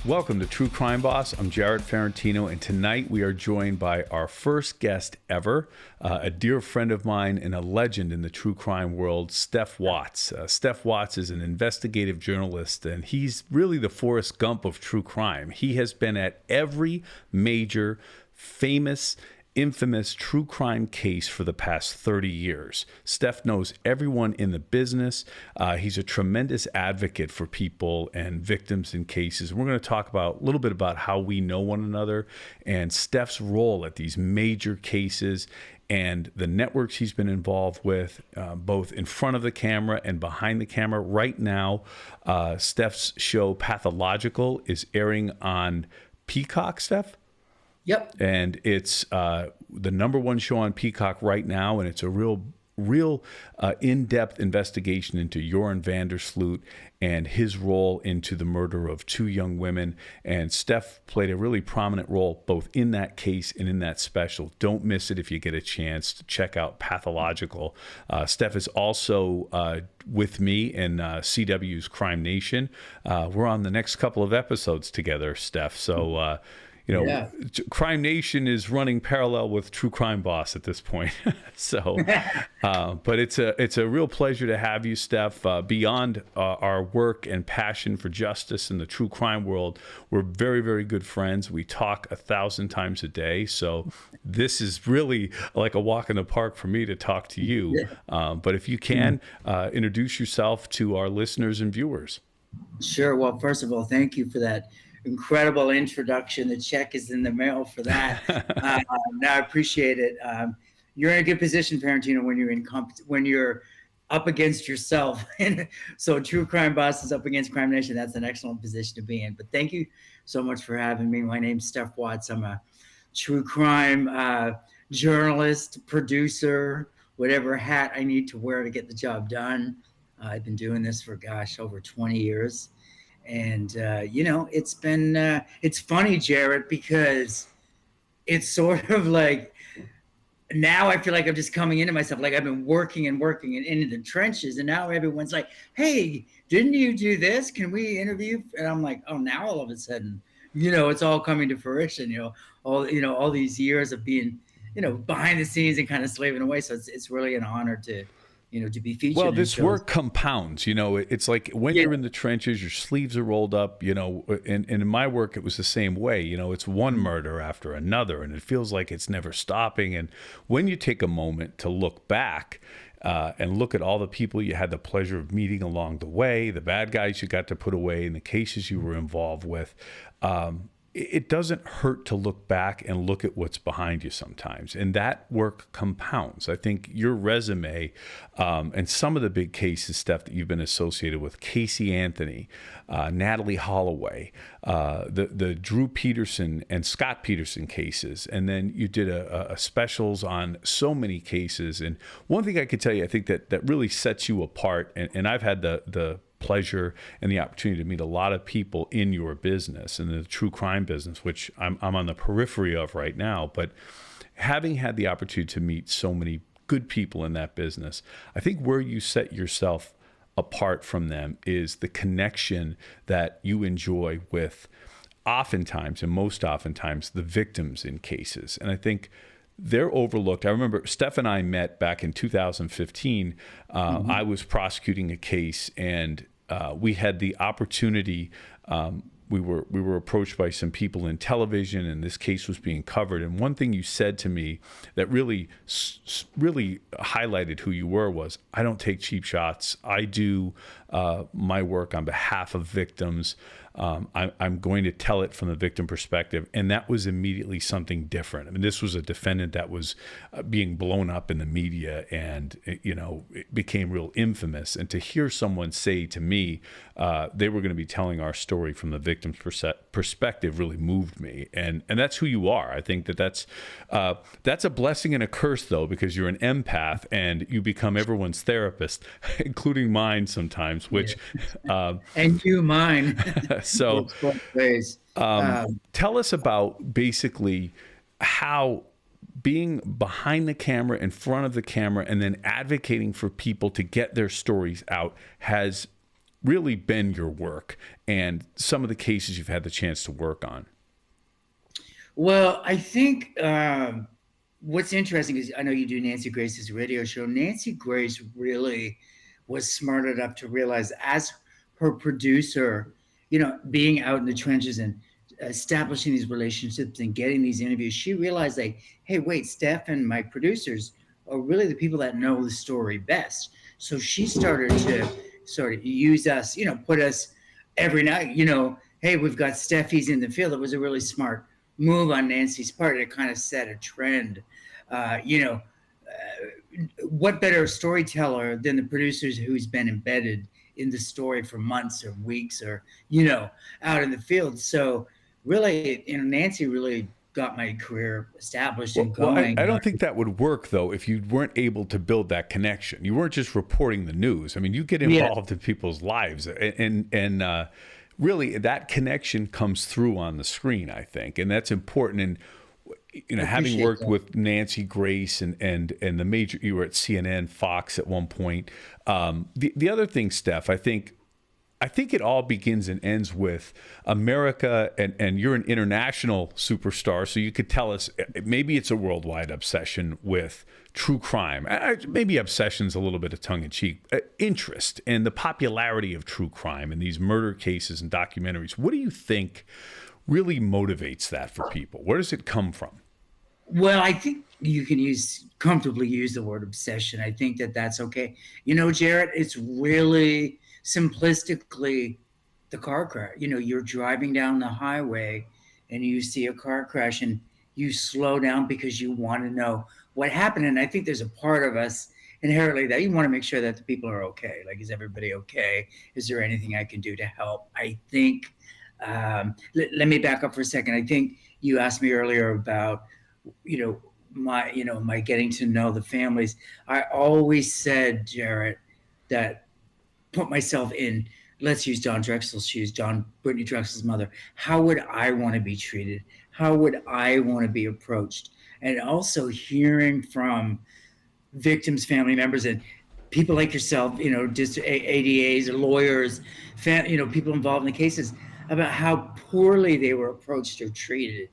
Welcome to True Crime Boss. I'm Jarrett Ferrantino, and tonight we are joined by our first guest ever, a dear friend of mine and a legend in the true crime world, Steph Watts. Steph Watts is an investigative journalist, and he's really the Forrest Gump of true crime. He has been at every major, famous, infamous true crime case for the past 30 years. Steph knows everyone in the business. He's a tremendous advocate for people and victims in cases. We're going to talk about a little bit about how we know one another and Steph's role at these major cases and the networks he's been involved with, both in front of the camera and behind the camera. Right now, Steph's show Pathological is airing on Peacock, Steph? Yep. And it's the number one show on Peacock right now, and it's a real in-depth investigation into Joran van der Sloot and his role into the murder of two young women. And Steph played a really prominent role both in that case and in that special. Don't miss it if you get a chance to check out Pathological. Steph is also with me in CW's Crime Nation. We're on the next couple of episodes together, Steph. So, Crime Nation is running parallel with True Crime Boss at this point. So, but it's a real pleasure to have you, Steph. Beyond our work and passion for justice in the true crime world, we're very, very good friends. We talk 1,000 times a day. So this is really like a walk in the park for me to talk to you. But if you can, introduce yourself to our listeners and viewers. Sure. Well, first of all, thank you for that incredible introduction. The check is in the mail for that. I appreciate it. You're in a good position, Ferrantino, when you're up against yourself. And so True Crime Boss is up against Crime Nation. That's an excellent position to be in. But thank you so much for having me. My name's Steph Watts. I'm a true crime journalist, producer, whatever hat I need to wear to get the job done. I've been doing this for, over 20 years. And, it's funny, Jarrett, because it's sort of like now I feel like I'm just coming into myself. Like I've been working and into the trenches. And now everyone's like, hey, didn't you do this? Can we interview? And I'm like, oh, now all of a sudden, it's all coming to fruition, all these years of being, behind the scenes and kind of slaving away. So it's really an honor to be featured. Well, this work compounds, it's like when you're in the trenches, your sleeves are rolled up, and in my work, it was the same way, it's one murder after another, and it feels like it's never stopping. And when you take a moment to look back and look at all the people you had the pleasure of meeting along the way, the bad guys you got to put away, and the cases you were involved with, it doesn't hurt to look back and look at what's behind you sometimes. And that work compounds. I think your resume and some of the big cases, Steph, that you've been associated with, Casey Anthony, Natalie Holloway, the Drew Peterson and Scott Peterson cases. And then you did a specials on so many cases. And one thing I could tell you, I think that really sets you apart, and I've had the pleasure and the opportunity to meet a lot of people in your business, in the true crime business, which I'm on the periphery of right now. But having had the opportunity to meet so many good people in that business, I think where you set yourself apart from them is the connection that you enjoy with oftentimes, and most oftentimes, the victims in cases. And I think they're overlooked. I remember Steph and I met back in 2015. I was prosecuting a case, and we had the opportunity. We were approached by some people in television, and this case was being covered. And one thing you said to me that really highlighted who you were was, I don't take cheap shots. I do my work on behalf of victims. I'm going to tell it from the victim perspective. And that was immediately something different. I mean, this was a defendant that was being blown up in the media, and, it became real infamous. And to hear someone say to me, they were going to be telling our story from the victim's perspective really moved me. And that's who you are. I think that's a blessing and a curse, though, because you're an empath and you become everyone's therapist, including mine sometimes, which... and you mine. So tell us about basically how being behind the camera, in front of the camera, and then advocating for people to get their stories out has really been your work and some of the cases you've had the chance to work on? Well, I think what's interesting is I know you do Nancy Grace's radio show. Nancy Grace really was smart enough to realize, as her producer, being out in the trenches and establishing these relationships and getting these interviews, she realized, like, hey, wait, Steph and my producers are really the people that know the story best. So she started to sort of use us, put us every night, hey, we've got Steffi's in the field. It was a really smart move on Nancy's part. It kind of set a trend. What better storyteller than the producers who's been embedded in the story for months or weeks or, out in the field. So really, Nancy really got my career established and going. I don't think that would work, though, if you weren't able to build that connection. You weren't just reporting the news. I mean, you get involved in people's lives, and really that connection comes through on the screen, I think, and that's important. And having worked with Nancy Grace and the major, you were at CNN, Fox at one point. The other thing, Steph, I think it all begins and ends with America, and you're an international superstar, so you could tell us, maybe it's a worldwide obsession with true crime. Maybe obsession's a little bit of tongue-in-cheek. Interest and the popularity of true crime and these murder cases and documentaries. What do you think really motivates that for people? Where does it come from? Well, I think you can comfortably use the word obsession. I think that's okay. Jared, it's really simplistically the car crash. You're driving down the highway and you see a car crash and you slow down because you want to know what happened. And I think there's a part of us inherently that you want to make sure that the people are okay. Like, is everybody okay? Is there anything I can do to help? I think, let me back up for a second. I think you asked me earlier about, my getting to know the families. I always said, Jarrett, that put myself in, let's use Don Drexel's shoes, Brittany Drexel's mother. How would I want to be treated? How would I want to be approached? And also hearing from victims' family members and people like yourself, just ADAs or lawyers, people involved in the cases, about how poorly they were approached or treated.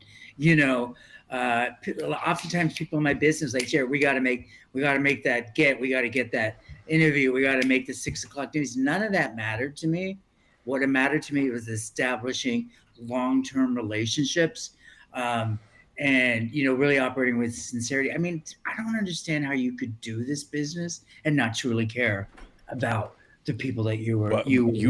Oftentimes people in my business like, Jared, we got to make that we got to get that interview. We got to make the 6 o'clock news. None of that mattered to me. What it mattered to me was establishing long-term relationships, and really operating with sincerity. I mean, I don't understand how you could do this business and not truly care about the people that you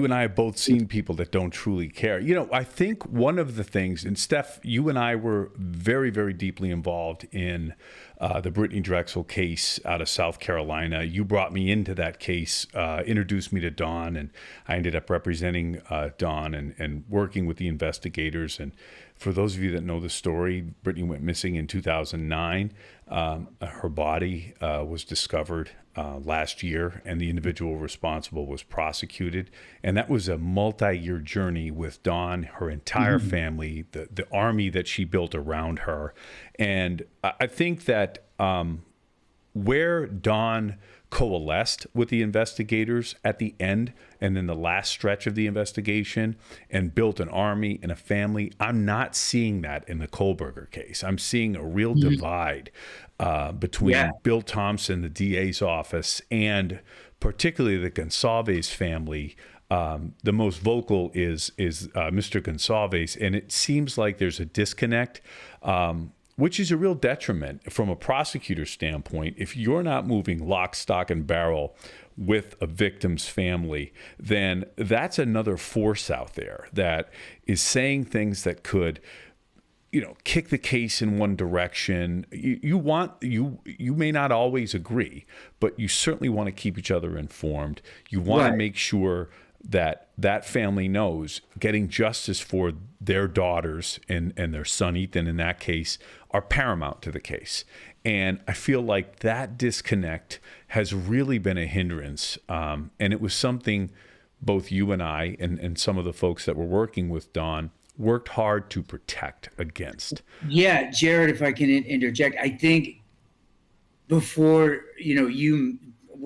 and I have both seen people that don't truly care. I think one of the things, and Steph, you and I were very, very deeply involved in the Brittany Drexel case out of South Carolina. You brought me into that case, introduced me to Dawn, and I ended up representing Dawn and working with the investigators. And for those of you that know the story, Brittany went missing in 2009. Her body was discovered last year, and the individual responsible was prosecuted. And that was a multi-year journey with Dawn, her entire family, the army that she built around her. And I think that where Dawn coalesced with the investigators at the end and then the last stretch of the investigation and built an army and a family, I'm not seeing that in the Kohlberger case. I'm seeing a real divide between Bill Thompson, the DA's office, and particularly the Gonsalves family. The most vocal is Mr. Gonsalves, and it seems like there's a disconnect, which is a real detriment from a prosecutor's standpoint. If you're not moving lock, stock, and barrel with a victim's family, then that's another force out there that is saying things that could, kick the case in one direction. You may not always agree, but you certainly want to keep each other informed. You want to make sure that family knows getting justice for their daughters and their son, Ethan, in that case, are paramount to the case. And I feel like that disconnect has really been a hindrance. And it was something both you and I and some of the folks that were working with Dawn worked hard to protect against. Yeah, Jared, if I can interject, I think before, you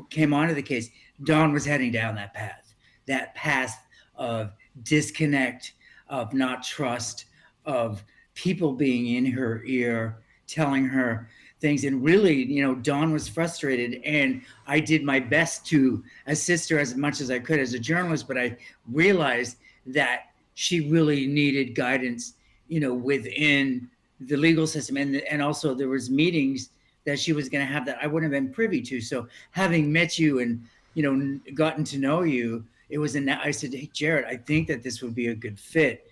came onto the case, Dawn was heading down that path. that path of disconnect, of not trust, of people being in her ear, telling her things. And really, Dawn was frustrated, and I did my best to assist her as much as I could as a journalist, but I realized that she really needed guidance, within the legal system. And also there was meetings that she was going to have that I wouldn't have been privy to. So having met you and, gotten to know you, I said, hey, Jared, I think that this would be a good fit.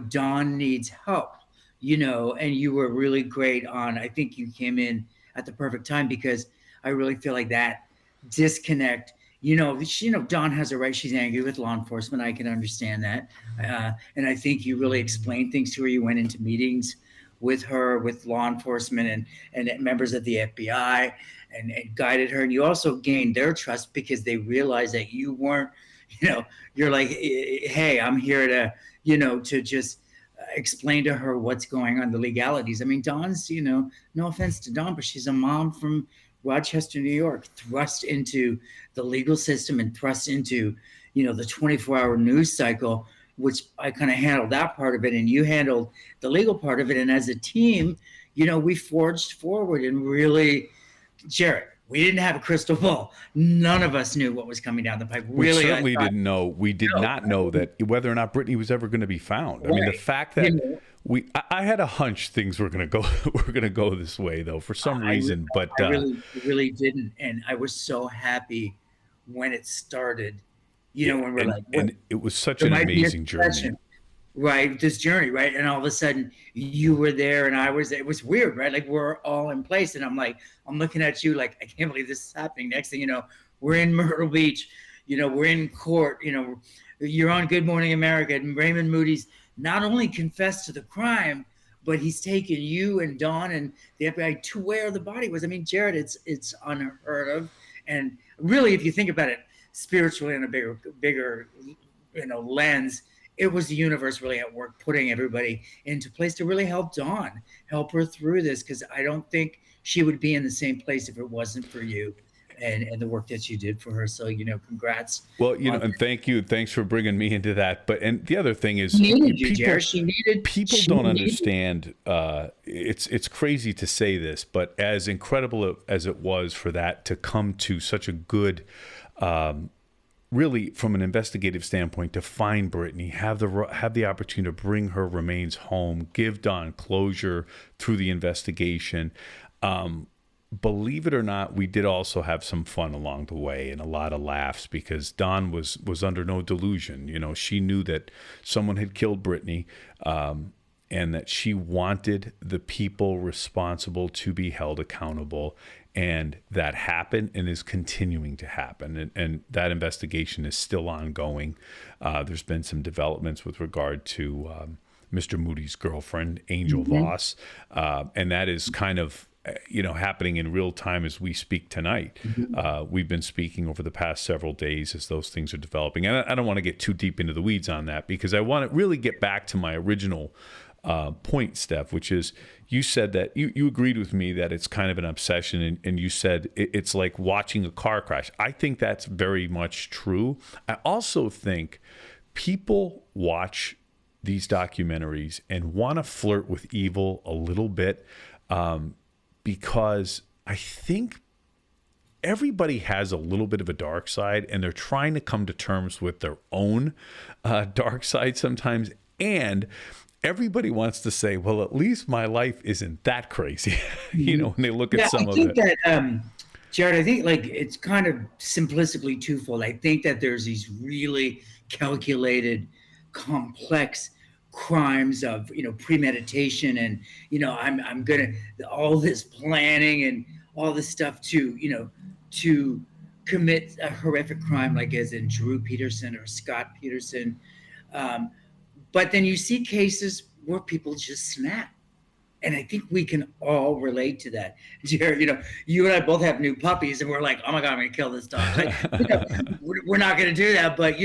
Dawn needs help, and you were really great I think you came in at the perfect time, because I really feel like that disconnect, Dawn has a right. She's angry with law enforcement. I can understand that. And I think you really explained things to her. You went into meetings with her, with law enforcement and members of the FBI, and guided her. And you also gained their trust because they realized that you weren't, you're like, hey, I'm here to, to just explain to her what's going on, the legalities. I mean, Dawn's, no offense to Dawn, but she's a mom from Rochester, New York, thrust into the legal system and thrust into, the 24-hour news cycle, which I kind of handled that part of it, and you handled the legal part of it. And as a team, we forged forward and really, Jared, we didn't have a crystal ball. None of us knew what was coming down the pipe. Really, we certainly didn't know. We did not know that whether or not Brittany was ever going to be found. Right. I mean, the fact that I had a hunch things were going to go this way, though, for some reason. But I really didn't, and I was so happy when it started. When we're and it was such an amazing journey. Right, this journey, right? And all of a sudden you were there and I was, it was weird, right? Like we're all in place. And I'm looking at you like, I can't believe this is happening. Next thing you know, we're in Myrtle Beach, we're in court, you're on Good Morning America, and Raymond Moody's not only confessed to the crime, but he's taken you and Dawn and the FBI to where the body was. I mean, Jared, it's unheard of. And really, if you think about it spiritually in a bigger, lens, it was the universe really at work, putting everybody into place to really help Dawn, help her through this. Because I don't think she would be in the same place if it wasn't for you and the work that you did for her. So, congrats. Well, and thank you. Thanks for bringing me into that. And the other thing is, people don't understand. It's crazy to say this, but as incredible as it was for that to come to such a good, really, from an investigative standpoint, to find Brittany, have the opportunity to bring her remains home, give Dawn closure through the investigation. Believe it or not, we did also have some fun along the way and a lot of laughs, because Dawn was under no delusion. She knew that someone had killed Brittany, and that she wanted the people responsible to be held accountable. And that happened and is continuing to happen. And that investigation is still ongoing. There's been some developments with regard to Mr. Moody's girlfriend, Angel Voss. And that is kind of, happening in real time as we speak tonight. We've been speaking over the past several days as those things are developing. And I don't want to get too deep into the weeds on that, because I want to really get back to my original point, Steph, which is, you said that you agreed with me that it's kind of an obsession, and you said it's like watching a car crash. I think that's very much true. I also think people watch these documentaries and want to flirt with evil a little bit, because I think everybody has a little bit of a dark side, and they're trying to come to terms with their own dark side sometimes. And everybody wants to say, well, at least my life isn't that crazy, when they look at some of it. Jared, I think it's kind of simplistically twofold. I think that there's these really calculated, complex crimes of, premeditation and, I'm going to, all this planning and all this stuff to commit a horrific crime, like as in Drew Peterson or Scott Peterson. But then you see cases where people just snap. And I think we can all relate to that. Jared, you and I both have new puppies, and we're like, oh my God, I'm going to kill this dog. We're not going to do that. But,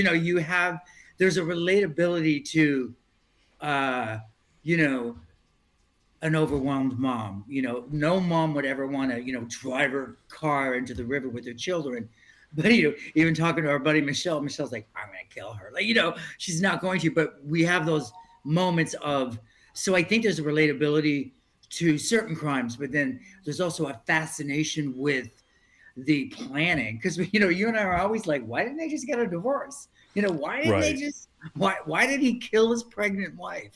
there's a relatability to, an overwhelmed mom. No mom would ever want to, drive her car into the river with her children. But even talking to our buddy Michelle's like, I'm gonna kill her. Like, she's not going to. But we have those moments of. So I think there's a relatability to certain crimes, but then there's also a fascination with the planning, because you and I are always like, why didn't they just get a divorce? Why didn't they Right. just why did he kill his pregnant wife?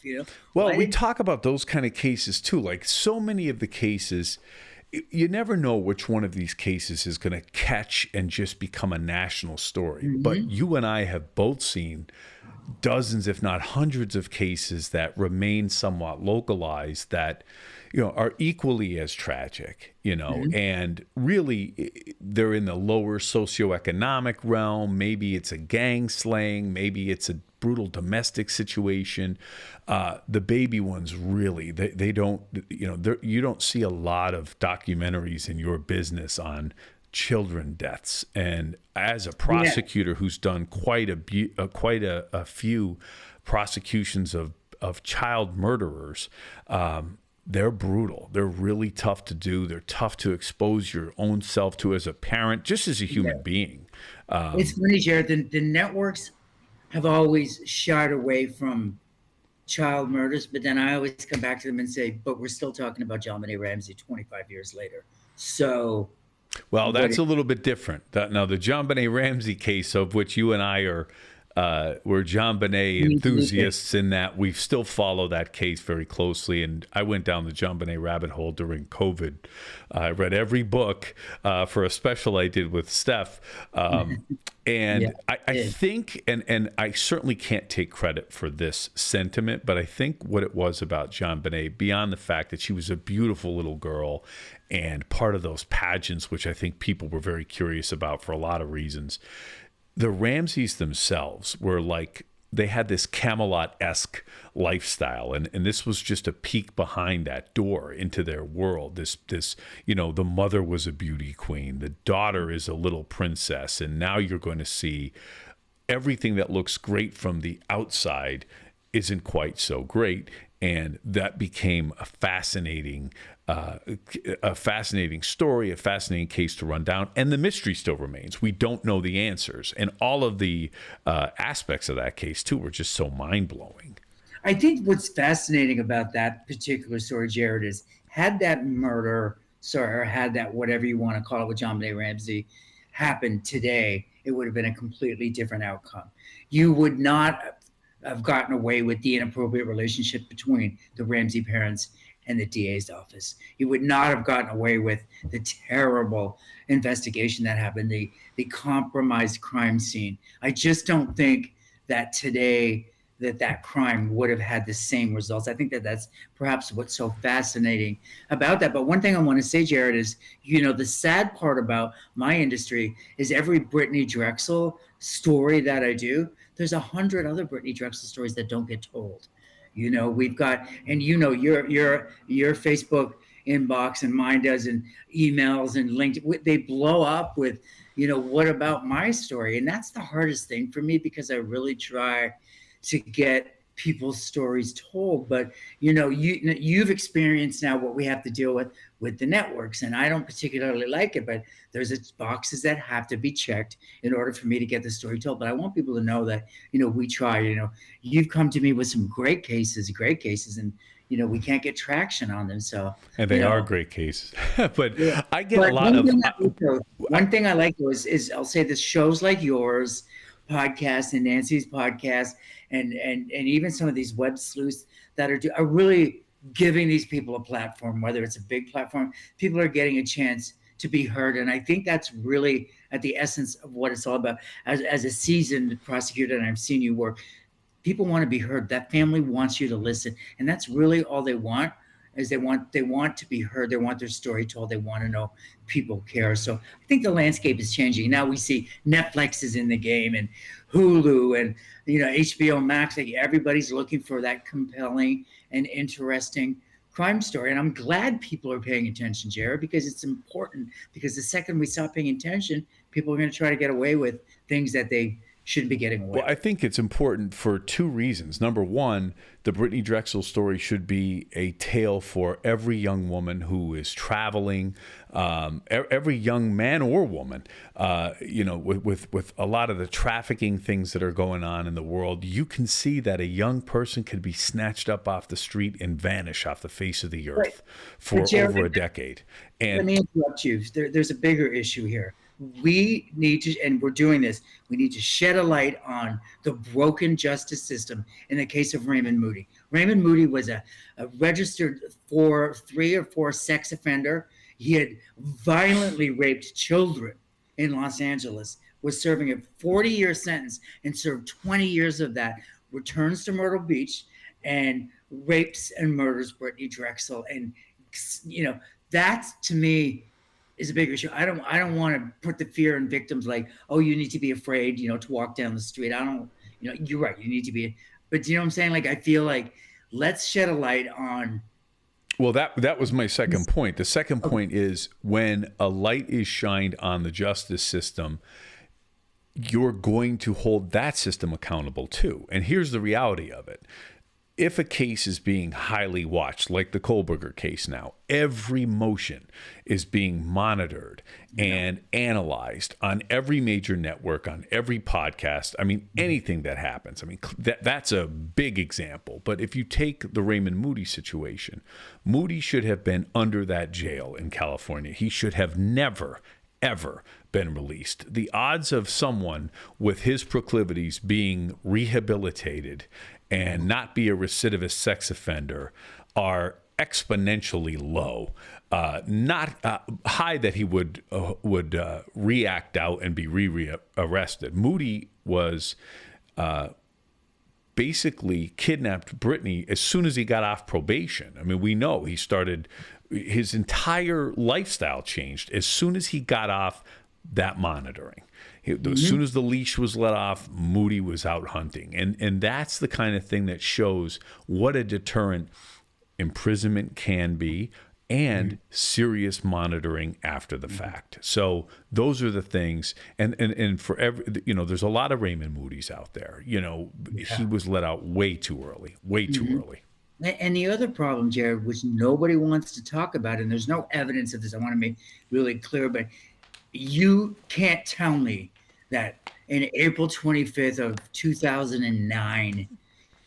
Well, Why we did talk about those kind of cases too. Like so many of the cases, you never know which one of these cases is going to catch and just become a national story. But Mhm. you and I have both seen dozens, if not hundreds, of cases that remain somewhat localized that are equally as tragic, Mhm. and really they're in the lower socioeconomic realm. Maybe it's a gang slaying, maybe it's a brutal domestic situation. The baby ones, really, they don't, you don't see a lot of documentaries in your business on children deaths. And as a Yeah. prosecutor who's done quite a few prosecutions of child murderers, they're brutal. They're really tough to do. They're tough to expose your own self to as a parent, just as a Yeah. human being. It's funny, Jared. The networks have always shied away from child murders, but then I always come back to them and say, but we're still talking about John Benet Ramsey 25 years later. So Well, what that's a little bit different. Now, the John Benet Ramsey case, of which you and I are we're John Benet enthusiasts, in that we still follow that case very closely. And I went down the John Benet rabbit hole during COVID. I read every book for a special I did with Steph. Yeah, And I yeah. think, and I certainly can't take credit for this sentiment, but I think what it was about John Benet, beyond the fact that she was a beautiful little girl and part of those pageants, which I think people were very curious about for a lot of reasons, the Ramseys themselves were like, they had this Camelot-esque lifestyle, and this was just a peek behind that door into their world. This the mother was a beauty queen, the daughter is a little princess, and now you're going to see everything that looks great from the outside isn't quite so great. And that became a fascinating story, a fascinating case to run down. And the mystery still remains. We don't know the answers. And all of the aspects of that case, too, were just so mind-blowing. I think what's fascinating about that particular story, Jared, is had that murder, or had that whatever you want to call it with John Benet Ramsey happened today, it would have been a completely different outcome. You would not have gotten away with the inappropriate relationship between the Ramsey parents and the DA's office. You would not have gotten away with the terrible investigation that happened, the compromised crime scene. I just don't think that today that crime would have had the same results. I think that that's perhaps what's so fascinating about that. But one thing I want to say, Jared, is, the sad part about my industry is every Brittany Drexel story that I do, there's 100 other Brittany Drexel stories that don't get told. We've got, and your Facebook inbox and mine does, and emails and LinkedIn, they blow up with, what about my story? And that's the hardest thing for me, because I really try to get people's stories told. But you've experienced now what we have to deal with the networks, and I don't particularly like it, but there's boxes that have to be checked in order for me to get the story told. But I want people to know that we try. You've come to me with some great cases, and we can't get traction on them. So And they are great cases. But yeah. I get a But lot of... one thing I like though is I'll say this: shows like yours, podcast, and Nancy's podcast, and even some of these web sleuths that are really giving these people a platform. Whether it's a big platform, people are getting a chance to be heard, and I think that's really at the essence of what it's all about. As a seasoned prosecutor, and I've seen you work, people want to be heard. That family wants you to listen, and that's really all they want. Is they want to be heard. They want their story told. They want to know people care. So I think the landscape is changing. Now we see Netflix is in the game, and Hulu, and HBO Max. Like, everybody's looking for that compelling and interesting crime story. And I'm glad people are paying attention, Jared, because it's important. Because the second we stop paying attention, people are going to try to get away with things that they shouldn't be getting away Well, I with. think it's important for two reasons. Number one, the Brittany Drexel story should be a tale for every young woman who is traveling, every young man or woman. With a lot of the trafficking things that are going on in the world, you can see that a young person could be snatched up off the street and vanish off the face of the But, earth but for Jared, over a decade. let And me interrupt you. There's a bigger issue here. We need to, and we're doing this, we need to shed a light on the broken justice system in the case of Raymond Moody. Raymond Moody was a registered 3 or 4 sex offender. He had violently raped children in Los Angeles, was serving a 40-year sentence and served 20 years of that, returns to Myrtle Beach and rapes and murders Brittany Drexel. And, that to me is a bigger issue. I don't want to put the fear in victims like, oh, you need to be afraid, to walk down the street. I don't, you're right. You need to be, but you know what I'm saying? Like, I feel like let's shed a light on. well, that was my second point. The second point is when a light is shined on the justice system, you're going to hold that system accountable too. And here's the reality of it. If a case is being highly watched, like the Kohlberger case now, every motion is being monitored and analyzed on every major network, on every podcast. I mean, anything that happens. I mean, that's a big example. But if you take the Raymond Moody situation, Moody should have been under that jail in California. He should have never, ever been released. The odds of someone with his proclivities being rehabilitated and not be a recidivist sex offender are exponentially low. Not high that he would react out and be rearrested. Moody was basically kidnapped Brittany as soon as he got off probation. I mean, we know he started, his entire lifestyle changed as soon as he got off that monitoring. As soon as the leash was let off, Moody was out hunting. And that's the kind of thing that shows what a deterrent imprisonment can be and serious monitoring after the fact. So those are the things. And for every, there's a lot of Raymond Moody's out there. He was let out way too early, way too early. And the other problem, Jared, which nobody wants to talk about, and there's no evidence of this, I want to make really clear, but you can't tell me that in April 25th of 2009,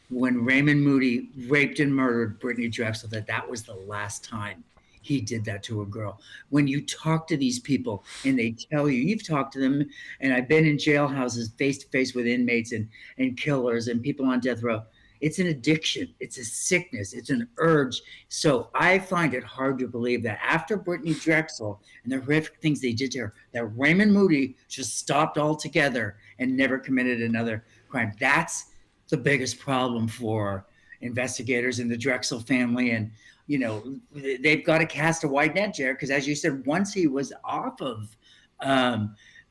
when Raymond Moody raped and murdered Brittany Drexel, that was the last time he did that to a girl. When you talk to these people and they tell you, you've talked to them, and I've been in jailhouses face to face with inmates and killers and people on death row. It's an addiction. It's a sickness. It's an urge. So I find it hard to believe that after Brittany Drexel and the horrific things they did to her, that Raymond Moody just stopped altogether and never committed another crime. That's the biggest problem for investigators in the Drexel family. And, they've got to cast a wide net, Jared, because as you said, once he was off of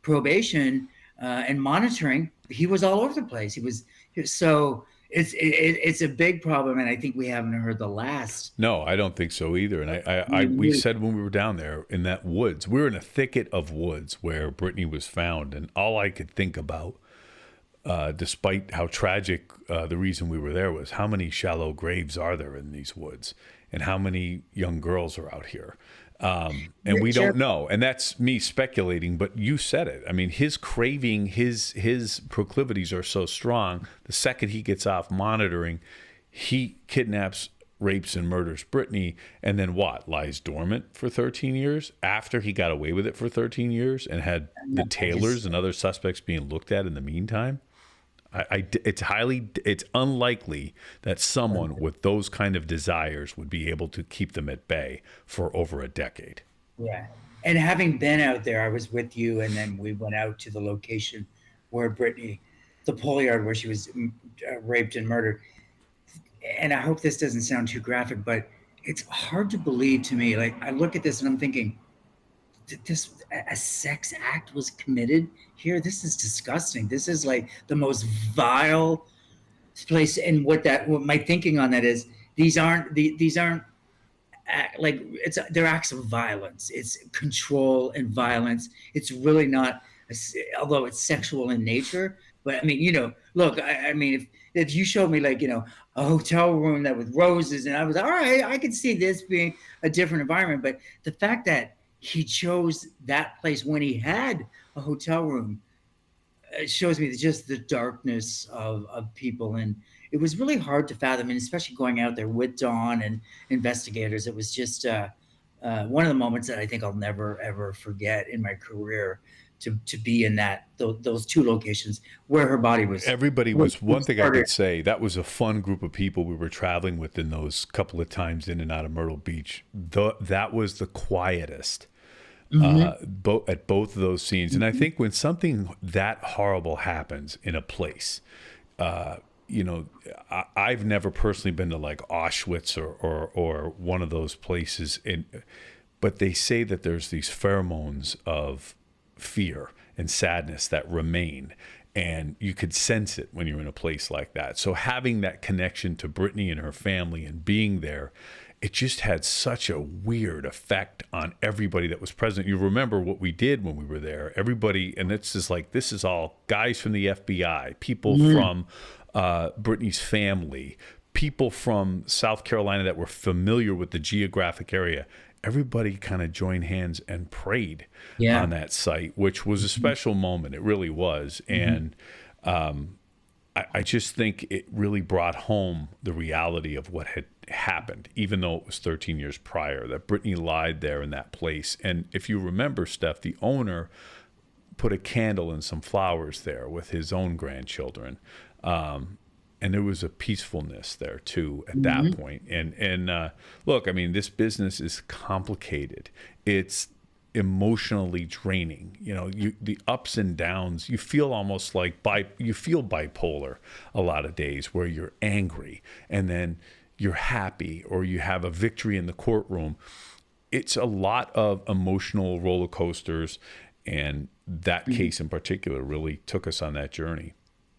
probation and monitoring, he was all over the place. It's a big problem, and I think we haven't heard the last. No, I don't think so either. And we said when we were down there in that woods, we were in a thicket of woods where Brittany was found, and all I could think about, despite how tragic the reason we were there was, how many shallow graves are there in these woods, and how many young girls are out here. And we don't know. And that's me speculating, but you said it. I mean, his craving, his proclivities are so strong. The second he gets off monitoring, he kidnaps, rapes, and murders Brittany. And then what? Lies dormant for 13 years after he got away with it for 13 years and had the Taylors and other suspects being looked at in the meantime. It's unlikely that someone with those kind of desires would be able to keep them at bay for over a decade. Yeah. And having been out there, I was with you, and then we went out to the location where Brittany, the pole yard where she was raped and murdered. And I hope this doesn't sound too graphic, but it's hard to believe to me. Like, I look at this and I'm thinking, a sex act was committed here. This is disgusting. This is like the most vile place. And what my thinking on that is, these aren't like, they're acts of violence. It's control and violence. It's really not, although it's sexual in nature, But I mean, look, I mean, if you showed me like, a hotel room that with roses, and I was all right, I could see this being a different environment. But the fact that he chose that place when he had a hotel room, it shows me just the darkness of people. And it was really hard to fathom, and especially going out there with Dawn and investigators. It was just one of the moments that I think I'll never ever forget in my career, to be in those two locations where her body was. Everybody was, one thing I Started. could say, that was a fun group of people we were traveling with in those couple of times in and out of Myrtle Beach. That was the quietest at both of those scenes. And I think when something that horrible happens in a place, I've never personally been to like Auschwitz or one of those places, but they say that there's these pheromones of fear and sadness that remain, and you could sense it when you're in a place like that. So having that connection to Brittany and her family and being there, it just had such a weird effect on everybody that was present. You remember what we did when we were there. Everybody, and this is all guys from the FBI, people from Brittany's family, people from South Carolina that were familiar with the geographic area. Everybody kind of joined hands and prayed on that site, which was a special moment. It really was. And I just think it really brought home the reality of what had happened, even though it was 13 years prior, that Brittany lied there in that place. And if you remember, Steph, the owner put a candle and some flowers there with his own grandchildren. And there was a peacefulness there too at that point. And look, I mean, this business is complicated. It's emotionally draining. The ups and downs. You feel almost like you feel bipolar a lot of days, where you're angry and then you're happy, or you have a victory in the courtroom. It's a lot of emotional roller coasters, and that case in particular really took us on that journey.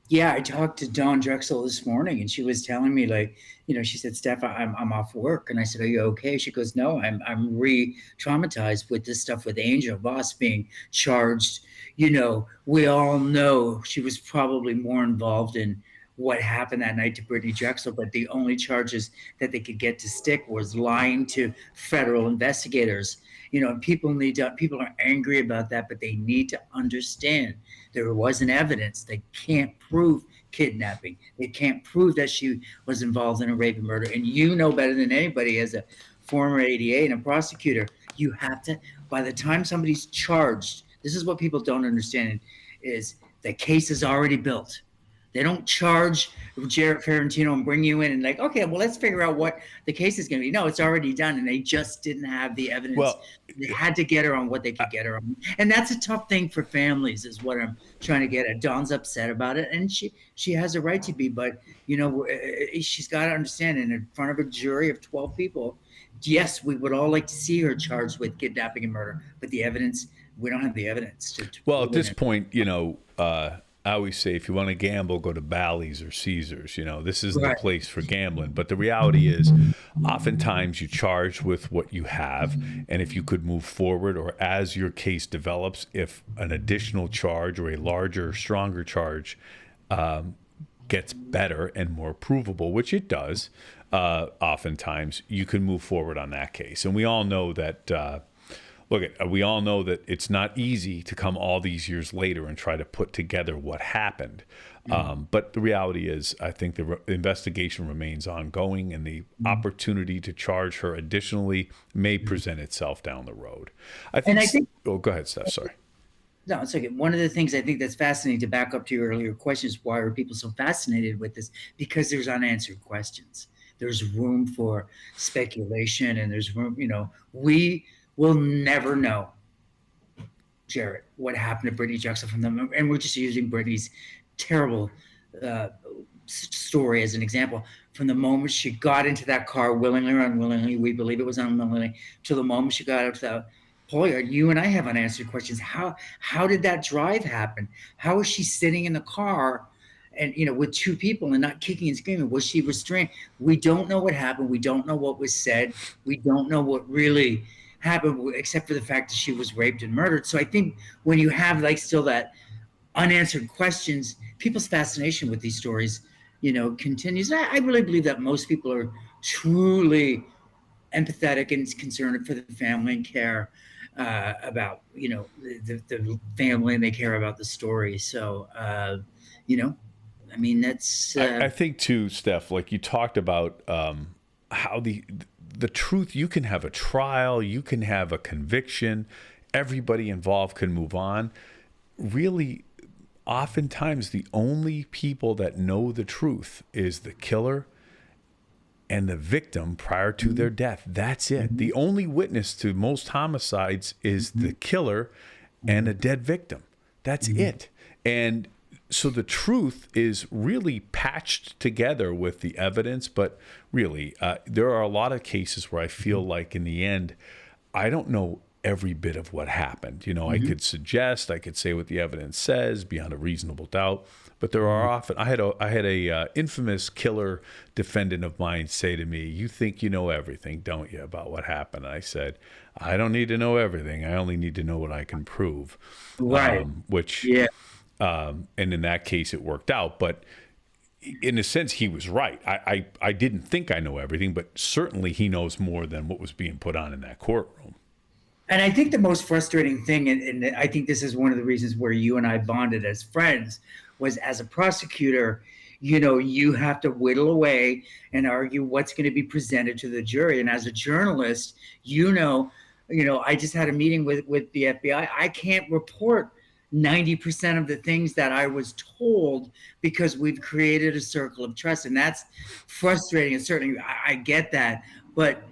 Yeah, I talked to Dawn Drexel this morning, and she was telling me, like, she said, "Steph, I'm off work," and I said, "Are you okay?" She goes, "No, I'm re-traumatized with this stuff with Angel Voss being charged." We all know she was probably more involved in what happened that night to Brittany Drexel, but the only charges that they could get to stick was lying to federal investigators. People are angry about that, but they need to understand there wasn't evidence. They can't prove kidnapping. They can't prove that she was involved in a rape and murder. And you know better than anybody, as a former ADA and a prosecutor, you have to, by the time somebody's charged, this is what people don't understand, is the case is already built. They don't charge Jarrett Ferrantino and bring you in and like, okay, well, let's figure out what the case is going to be. No, it's already done, and they just didn't have the evidence. Well, they had to get her on what they could get her on, and that's a tough thing for families, is what I'm trying to get at. Dawn's upset about it, and she has a right to be, but she's got to understand, in front of a jury of 12 people, yes, we would all like to see her charged with kidnapping and murder, but the evidence, we don't have the evidence to well, at this point, I always say, if you want to gamble, go to Bally's or Caesars. This is the place for gambling. But the reality is, oftentimes you charge with what you have. And if you could move forward, or as your case develops, if an additional charge or a larger, stronger charge gets better and more provable, which it does, oftentimes you can move forward on that case. And we all know that we all know that it's not easy to come all these years later and try to put together what happened. But the reality is, I think the investigation remains ongoing, and the opportunity to charge her additionally may present itself down the road. I think oh, go ahead, Steph. Sorry. No, it's okay. One of the things I think that's fascinating, to back up to your earlier questions, why are people so fascinated with this? Because there's unanswered questions. There's room for speculation, and there's room, we will never know, Jarrett, what happened to Brittany Drexel from them. And we're just using Brittany's terrible story as an example. From the moment she got into that car, willingly or unwillingly, we believe it was unwillingly, to the moment she got out to the Pollard, you and I have unanswered questions. How did that drive happen? How was she sitting in the car and, with two people and not kicking and screaming? Was she restrained? We don't know what happened. We don't know what was said. We don't know what really happened, except for the fact that she was raped and murdered. So I think when you have still that unanswered questions, people's fascination with these stories, continues. I really believe that most people are truly empathetic and concerned for the family and care about, the family, and they care about the story. So, I mean, that's I think too, Steph, like you talked about how the truth, you can have a trial, you can have a conviction, everybody involved can move on. Really, oftentimes the only people that know the truth is the killer and the victim prior to their death. That's it. The only witness to most homicides is the killer and a dead victim. That's it. And so the truth is really patched together with the evidence, but really, there are a lot of cases where I feel like in the end, I don't know every bit of what happened. I could suggest, I could say what the evidence says beyond a reasonable doubt, but there are often, I had a infamous killer defendant of mine say to me, "You think you know everything, don't you, about what happened?" And I said, "I don't need to know everything. I only need to know what I can prove." right. Which, Yeah. and in that case, it worked out. But in a sense, he was right. I didn't think I know everything, but certainly he knows more than what was being put on in that courtroom. And I think the most frustrating thing, and I think this is one of the reasons where you and I bonded as friends, was as a prosecutor, you have to whittle away and argue what's going to be presented to the jury. And as a journalist, I just had a meeting with the FBI. I can't report 90% of the things that I was told because we've created a circle of trust. And that's frustrating. And certainly I get that. But,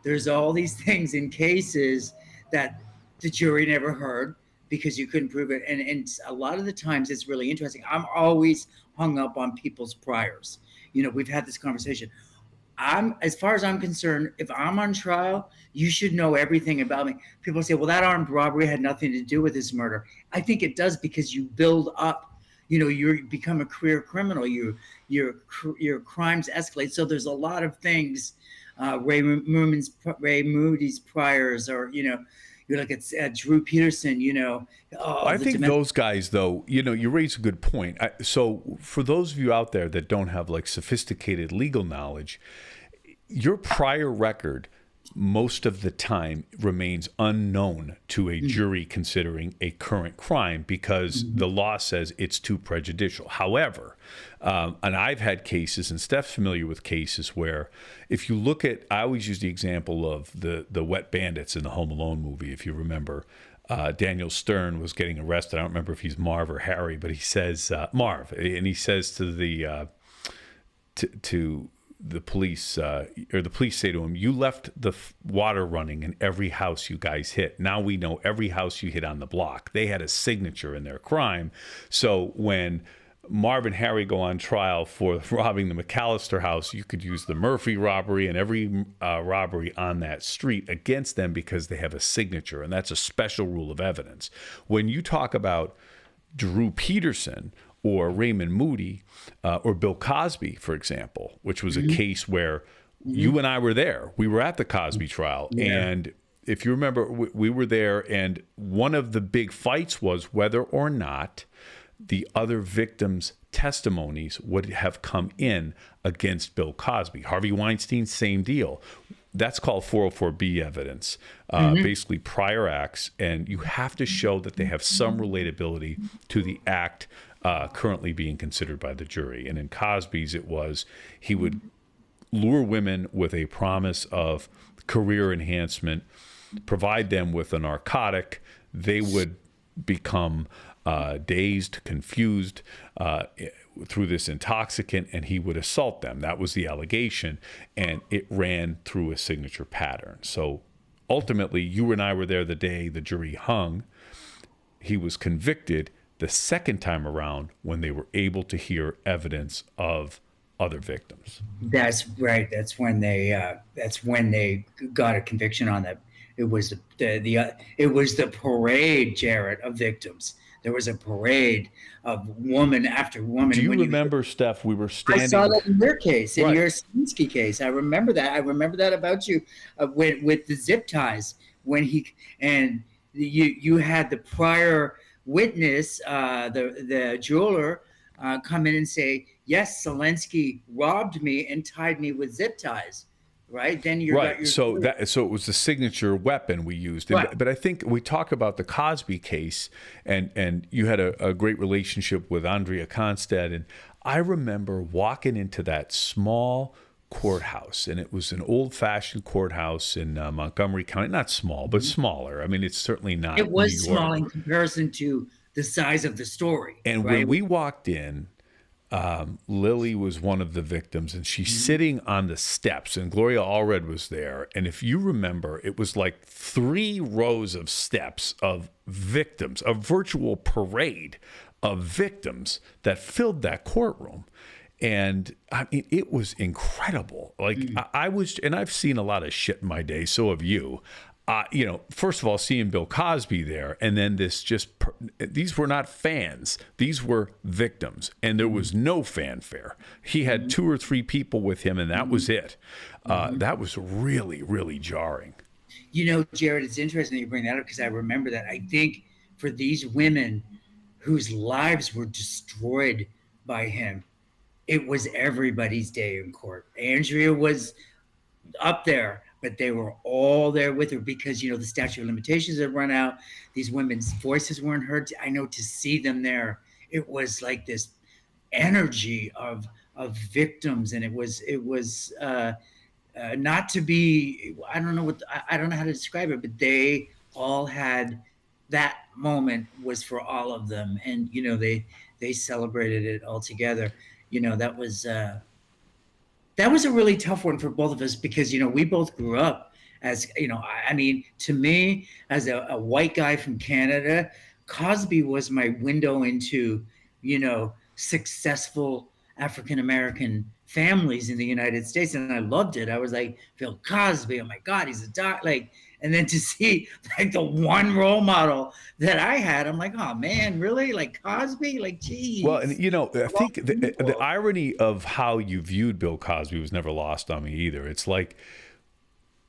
there's all these things in cases that the jury never heard because you couldn't prove it. And a lot of the times it's really interesting. I'm always hung up on people's priors. We've had this conversation. As far as I'm concerned, if I'm on trial, you should know everything about me. People say, well, that armed robbery had nothing to do with this murder. I think it does, because you build up, you become a career criminal. Your crimes escalate. So there's a lot of things. Ray Moody's priors, or you look at Drew Peterson. I think those guys, though, you raise a good point. So for those of you out there that don't have like sophisticated legal knowledge, your prior record most of the time remains unknown to a jury considering a current crime, because the law says it's too prejudicial. However, and I've had cases, and Steph's familiar with cases, where if you look at, I always use the example of the wet bandits in the Home Alone movie, if you remember. Daniel Stern was getting arrested. I don't remember if he's Marv or Harry, but he says Marv, and he says to the the police, or the police say to him, "You left the water running in every house you guys hit. Now we know every house you hit on the block." They had a signature in their crime. So when Marv and Harry go on trial for robbing the McAllister house, you could use the Murphy robbery and every robbery on that street against them because they have a signature, and that's a special rule of evidence. When you talk about Drew Peterson or Raymond Moody or Bill Cosby, for example, which was a case where you and I were there. We were at the Cosby trial. Yeah. And if you remember, we were there, and one of the big fights was whether or not the other victims' testimonies would have come in against Bill Cosby. Harvey Weinstein, same deal. That's called 404B evidence, basically prior acts, and you have to show that they have some relatability to the act currently being considered by the jury. And in Cosby's, it was he would lure women with a promise of career enhancement, provide them with a narcotic. They would become dazed, confused through this intoxicant, and he would assault them. That was the allegation, and it ran through a signature pattern. So ultimately, you and I were there the day the jury hung. He was convicted the second time around when they were able to hear evidence of other victims. That's right. That's when they got a conviction on that. It was it was the parade, Jarrett, of victims. There was a parade of woman after woman. Do you remember, Steph? We were standing. I saw that in your case, in Right. your Stinsky case. I remember that. I remember that about you, with the zip ties, when you had the prior witness, the jeweler, come in and say, yes, Zelensky robbed me and tied me with zip ties. Right. Then you got Right. your So it was the signature weapon we used. right. But I think we talk about the Cosby case, and you had a great relationship with Andrea Constead, and I remember walking into that small courthouse, and it was an old-fashioned courthouse in Montgomery County. Not small, but smaller. I mean, it's certainly It not New was small York. in comparison to the size of the story. And Right. when we walked in, Lily was one of the victims, and she's sitting on the steps, and Gloria Allred was there. And if you remember, it was like 3 rows of steps of victims, a virtual parade of victims that filled that courtroom. And I mean, it was incredible. Like I was, and I've seen a lot of shit in my day. So have you. First of all, seeing Bill Cosby there, and then these were not fans. These were victims, and there was no fanfare. He had 2 or 3 people with him, and that was it. That was really, really jarring. Jared, it's interesting that you bring that up because I remember that. I think for these women whose lives were destroyed by him, it was everybody's day in court. Andrea was up there, but they were all there with her because the statute of limitations had run out. These women's voices weren't heard. I know, to see them there, it was like this energy of victims, and it was not to be. I don't know I don't know how to describe it, but they all had that moment was for all of them, and they celebrated it all together. That was a really tough one for both of us because we both grew up as I mean, to me, as a white guy from Canada, Cosby was my window into successful African American families in the United States, and I loved it. I was like, Bill Cosby, oh my God, he's a doc, like. And then to see like the one role model that I had, I'm like, oh man, really? Like Cosby? Like, geez. Well, and I think the irony of how you viewed Bill Cosby was never lost on me either. It's like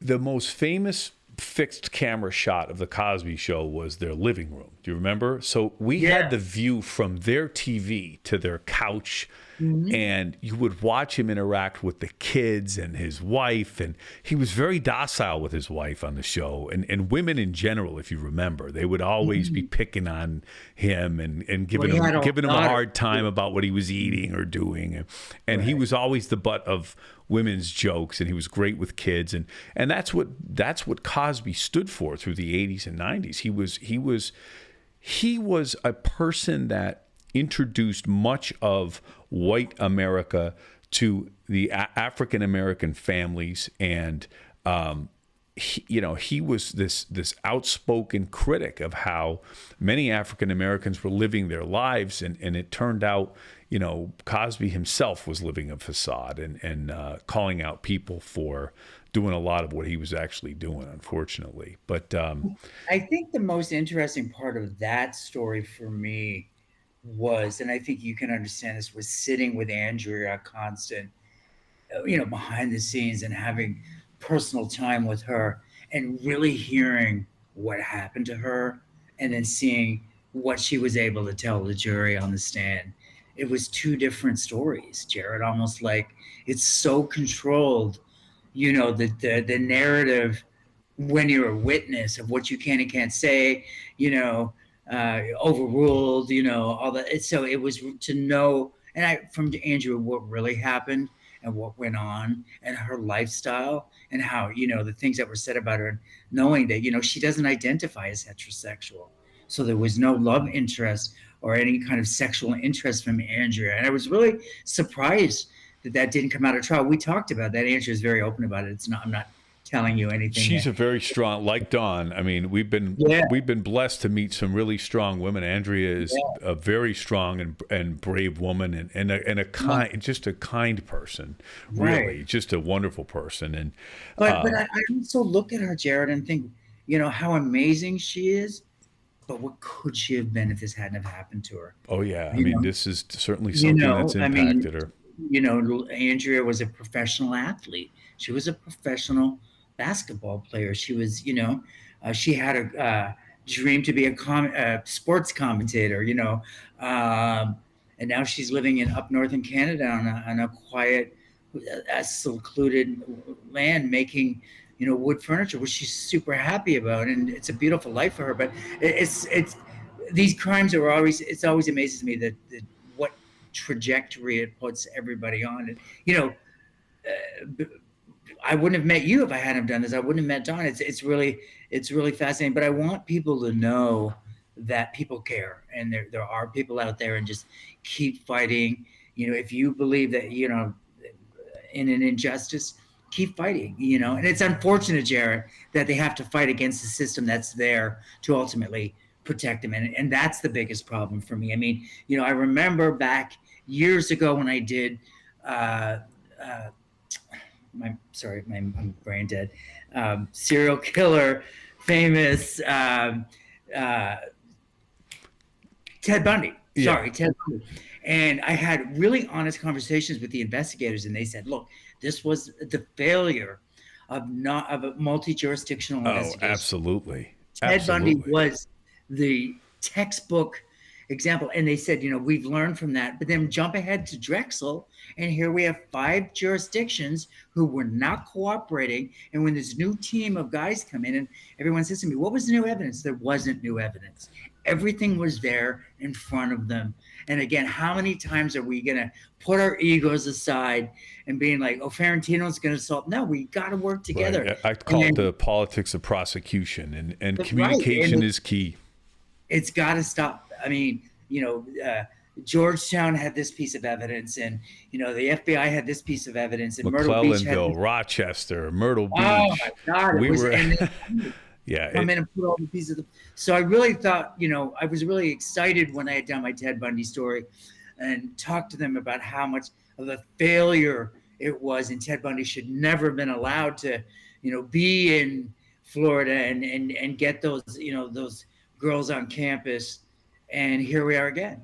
the most famous fixed camera shot of the Cosby Show was their living room. Do you remember? So we had the view from their TV to their couch, and you would watch him interact with the kids and his wife, and he was very docile with his wife on the show, and women in general, if you remember, they would always be picking on him and giving him a hard time about what he was eating or doing, and he was always the butt of women's jokes, and he was great with kids, and that's what Cosby stood for through the 80s and 90s. He was a person that introduced much of white America to the African American families, and he was this outspoken critic of how many African Americans were living their lives, and it turned out Cosby himself was living a facade and calling out people for doing a lot of what he was actually doing, unfortunately. But I think the most interesting part of that story for me was, and I think you can understand this, was sitting with Andrea Constant, behind the scenes and having personal time with her and really hearing what happened to her and then seeing what she was able to tell the jury on the stand. It was 2 different stories, Jared, almost like it's so controlled, the narrative when you're a witness of what you can and can't say, overruled, all that. So it was to know, and from Andrea, what really happened and what went on and her lifestyle and how, the things that were said about her, knowing that, she doesn't identify as heterosexual. So there was no love interest or any kind of sexual interest from Andrea. And I was really surprised that didn't come out of trial. We talked about that. Andrea is very open about it. I'm not telling you anything. She's a very strong, like Dawn. I mean, we've been blessed to meet some really strong women. Andrea is a very strong and brave woman, and a kind, just a kind person, really, just a wonderful person. And but I also look at her, Jared, and think, how amazing she is. But what could she have been if this hadn't have happened to her? Oh yeah, I mean, this is certainly something that's impacted her. Andrea was a professional athlete. She was a professional basketball player. She was, she had dreamed to be a sports commentator, and now she's living in up north in Canada on a quiet, secluded land, making wood furniture, which she's super happy about, and it's a beautiful life for her. But it's these crimes are always it's always amazes me that what trajectory it puts everybody on, and I wouldn't have met you if I hadn't done this. I wouldn't have met Don. It's really fascinating. But I want people to know that people care, and there are people out there, and just keep fighting. If you believe that in an injustice, keep fighting. And it's unfortunate, Jared, that they have to fight against the system that's there to ultimately protect them, and that's the biggest problem for me. I mean, I remember back years ago when I did. I'm brain dead. Serial killer, famous Ted Bundy. Yeah. Ted Bundy. And I had really honest conversations with the investigators, and they said, "Look, this was the failure of a multi-jurisdictional investigation." Absolutely. Ted Bundy was the textbook example. And they said, we've learned from that. But then jump ahead to Drexel, and here we have 5 jurisdictions who were not cooperating. And when this new team of guys come in, and everyone says to me, "What was the new evidence?" There wasn't new evidence. Everything was there in front of them. And again, how many times are we going to put our egos aside and being like, "Oh, Ferentino's going to solve"? No, we got to work together. Right. I call it the politics of prosecution, and communication is key. It's got to stop. I mean, Georgetown had this piece of evidence, and the FBI had this piece of evidence, and Myrtle Beach had Rochester, Myrtle Beach. Oh my God! Yeah. Come in and put all the pieces of. So I really thought, I was really excited when I had done my Ted Bundy story, and talked to them about how much of a failure it was, and Ted Bundy should never have been allowed to, be in Florida and get those, those girls on campus. And here we are again,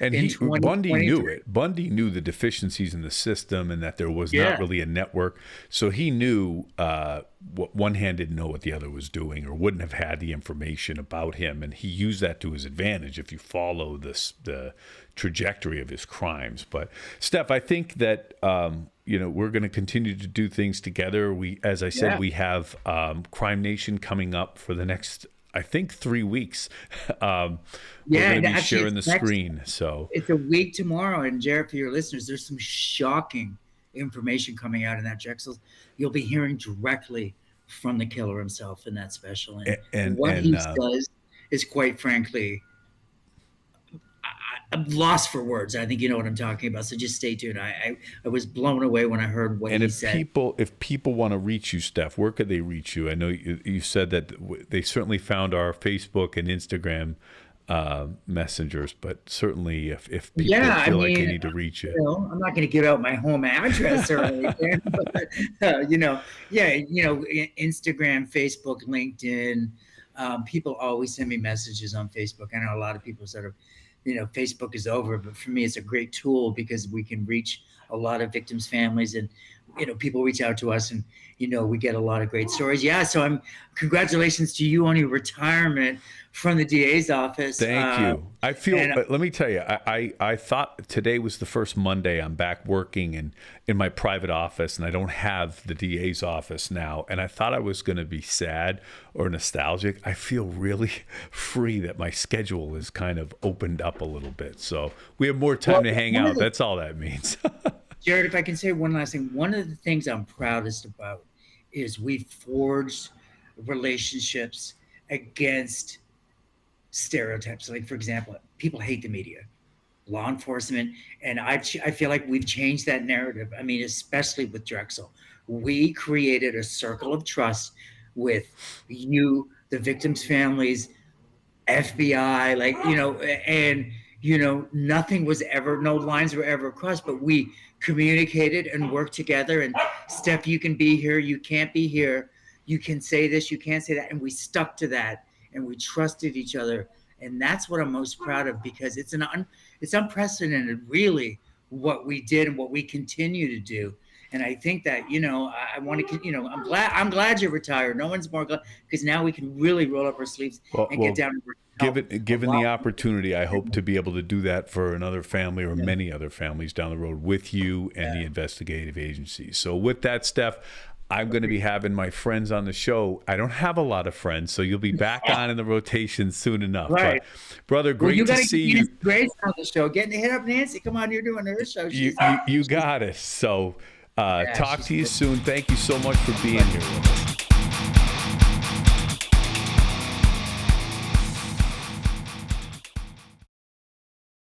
And Bundy knew it. Bundy knew the deficiencies in the system, and that there was not really a network. So he knew what one hand didn't know what the other was doing, or wouldn't have had the information about him. And he used that to his advantage if you follow the trajectory of his crimes. But Steph, I think that we're going to continue to do things together. As I said, we have Crime Nation coming up for the next, I think, 3 weeks. We're going to be sharing the screen. So it's a week tomorrow. And Jared, for your listeners, there's some shocking information coming out in that Drexel. You'll be hearing directly from the killer himself in that special. And what he says is, quite frankly, I'm lost for words. I think you know what I'm talking about. So just stay tuned. I was blown away when I heard what he said. And if people want to reach you, Steph, where could they reach you? I know you said that they certainly found our Facebook and Instagram messengers, but certainly if people feel like they need to reach you. I'm not going to give out my home address or anything. But, Instagram, Facebook, LinkedIn. People always send me messages on Facebook. I know a lot of people sort of, Facebook is over, but for me, it's a great tool because we can reach a lot of victims' families, and people reach out to us, and we get a lot of great stories. Yeah, so congratulations to you on your retirement from the DA's office. Thank you. I feel, but let me tell you, I thought today was the first Monday I'm back working in my private office, and I don't have the DA's office now. And I thought I was going to be sad or nostalgic. I feel really free that my schedule is kind of opened up a little bit. So we have more time to hang out. That's all that means. Jared, if I can say one last thing, one of the things I'm proudest about is we've forged relationships against stereotypes. Like, for example, people hate the media, law enforcement, and I feel like we've changed that narrative. I mean, especially with Drexel. We created a circle of trust with you, the victims' families, FBI, nothing was ever, no lines were ever crossed, but we communicated and worked together. And Steph, you can be here, you can't be here, you can say this, you can't say that. And we stuck to that, and we trusted each other. And that's what I'm most proud of, because it's unprecedented, really, what we did and what we continue to do. And I think that, I want to, I'm glad you're retired. No one's more glad, because now we can really roll up our sleeves and get down and work. Given the opportunity, I hope to be able to do that for another family or many other families down the road with you and the investigative agency. So with that, Steph, I'm going to be having my friends on the show. I don't have a lot of friends, so you'll be back on in the rotation soon enough. Right. But, brother, great to see you. Great on the show. Getting to hit up Nancy. Come on, you're doing her show. You got it. So talk to you soon. Thank you so much for being here with us.